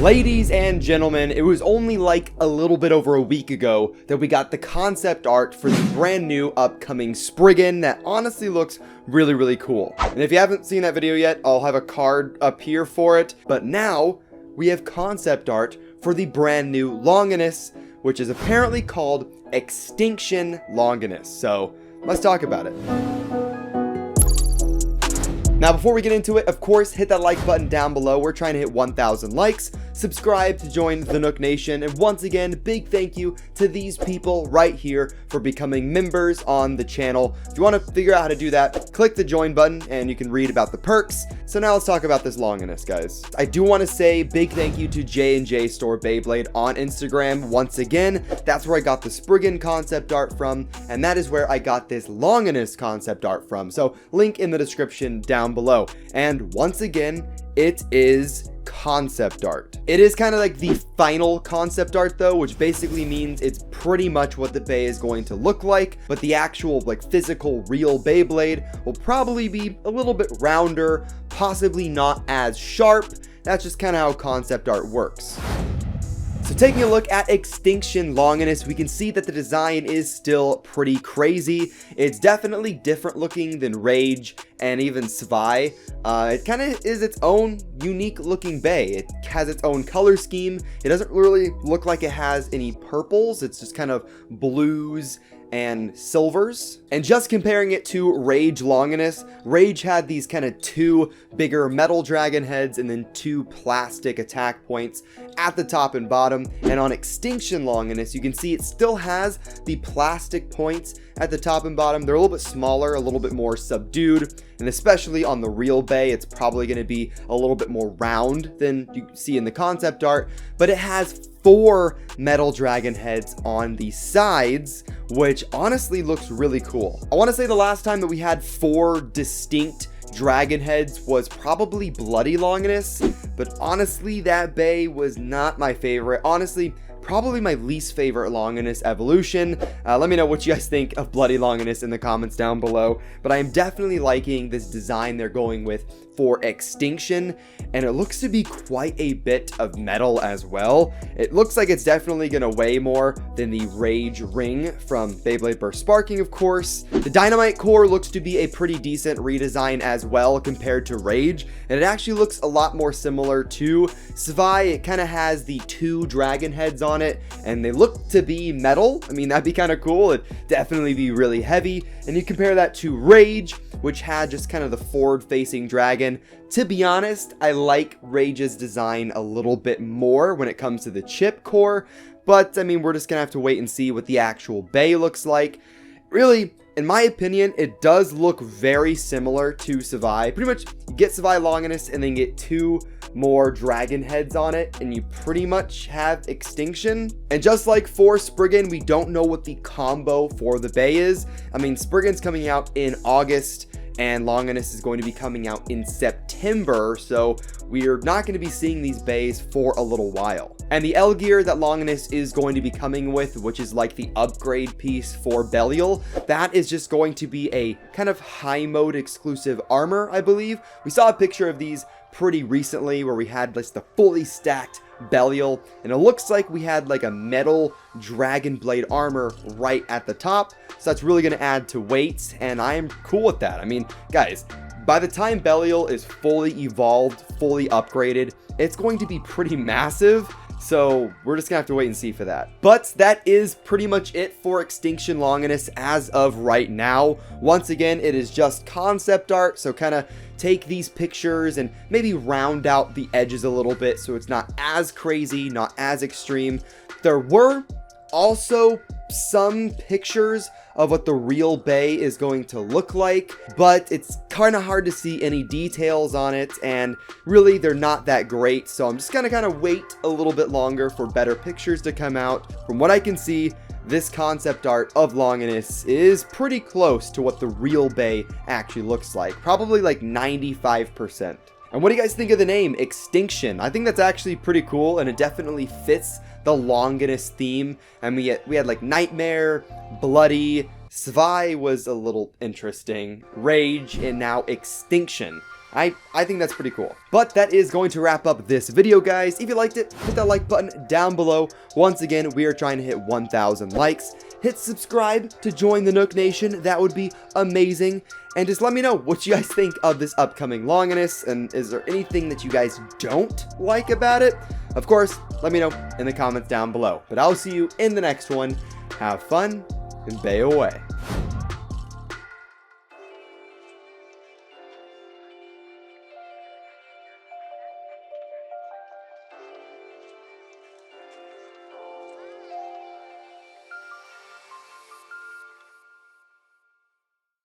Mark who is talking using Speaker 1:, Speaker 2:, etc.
Speaker 1: Ladies and gentlemen, it was only like a little bit over a week ago that we got the concept art for the brand new upcoming Spriggan that honestly looks really cool. And if you haven't seen that video yet, I'll have a card up here for it. But now we have concept art for the brand new Longinus, which is apparently called Extinction Longinus. So let's talk about it. Now, before we get into it, of course, hit that like button down below. We're trying to hit 1,000 likes. Subscribe to join the Nuc Nation. And once again, big thank you to these people right here for becoming members on the channel. If you want to figure out how to do that, click the join button and you can read about the perks. So now let's talk about this Longinus, guys. I do want to say big thank you to J&J Store Beyblade on Instagram. Once again, that's where I got the Spriggan concept art from. And that is where I got this Longinus concept art from. So link in the description down below. And once again, it is concept art. It is kind of like the final concept art though, which basically means it's pretty much what the Bey is going to look like, but the actual like physical real Beyblade will probably be a little bit rounder, possibly not as sharp. That's just kind of how concept art works. So taking a look at Extinction Longinus, we can see that the design is still pretty crazy. It's definitely different looking than Rage and even Zwei. It kind of is its own unique looking Bey. It has its own color scheme. It doesn't really look like it has any purples. It's just kind of blues and silvers. And just comparing it to Rage Longinus, Rage had these kind of two bigger metal dragon heads and then two plastic attack points at the top and bottom. And on Extinction Longinus, you can see it still has the plastic points at the top and bottom. They're a little bit smaller, a little bit more subdued, and especially on the real Bey, it's probably going to be a little bit more round than you see in the concept art, but it has 4 metal dragon heads on the sides, which honestly looks really cool. I want to say the last time that we had 4 distinct dragon heads was probably Bloody Longinus, but honestly that Bey was not my favorite. Honestly, probably my least favorite Longinus evolution. Let me know what you guys think of Bloody Longinus in the comments down below, but I am definitely liking this design they're going with for Extinction, and it looks to be quite a bit of metal as well. It looks like it's definitely going to weigh more than the Rage ring from Beyblade Burst Sparking, of course. The Dynamite core looks to be a pretty decent redesign as well compared to Rage, and it actually looks a lot more similar to Zwei. It kind of has the 2 dragon heads on it, and they look to be metal. I mean, that'd be kind of cool. It'd definitely be really heavy, and you compare that to Rage, which had just kind of the forward-facing dragon. To be honest, I like Rage's design a little bit more when it comes to the chip core, but I mean, we're just gonna have to wait and see what the actual Bey looks like. Really, in my opinion, it does look very similar to Zwei. Pretty much get Zwei Longinus and then get 2 more dragon heads on it, and you pretty much have Extinction. And just like for Spriggan, we don't know what the combo for the Bey is. I mean, Spriggan's coming out in August, and Longinus is going to be coming out in September, so we're not going to be seeing these Beys for a little while. And the L gear that Longinus is going to be coming with, which is like the upgrade piece for Belial, that is just going to be a kind of high mode exclusive armor, I believe. We saw a picture of these pretty recently where we had just the fully stacked Belial, and it looks like we had like a metal dragon blade armor right at the top, so that's really going to add to weight, and I am cool with that. I mean, guys, by the time Belial is fully evolved, fully upgraded, it's going to be pretty massive. So we're just gonna have to wait and see for that. But that is pretty much it for Extinction Longinus as of right now. Once again, it is just concept art, so kind of take these pictures and maybe round out the edges a little bit so it's not as crazy, not as extreme. There were also some pictures of what the real Bey is going to look like, but it's kind of hard to see any details on it, and really they're not that great, so I'm just gonna kind of wait a little bit longer for better pictures to come out. From what I can see, this concept art of Longinus is pretty close to what the real Bey actually looks like, probably like 95%. And what do you guys think of the name Extinction? I think that's actually pretty cool, and it definitely fits the Longinus theme. And we had like Nightmare, Bloody, Zwei was a little interesting, Rage, and now Extinction. I think that's pretty cool. But that is going to wrap up this video, guys. If you liked it, hit that like button down below. Once again, we are trying to hit 1,000 likes. Hit subscribe to join the Nuc Nation. That would be amazing. And just let me know what you guys think of this upcoming Longinus, and is there anything that you guys don't like about it? Of course, let me know in the comments down below. But I'll see you in the next one. Have fun, and bay away.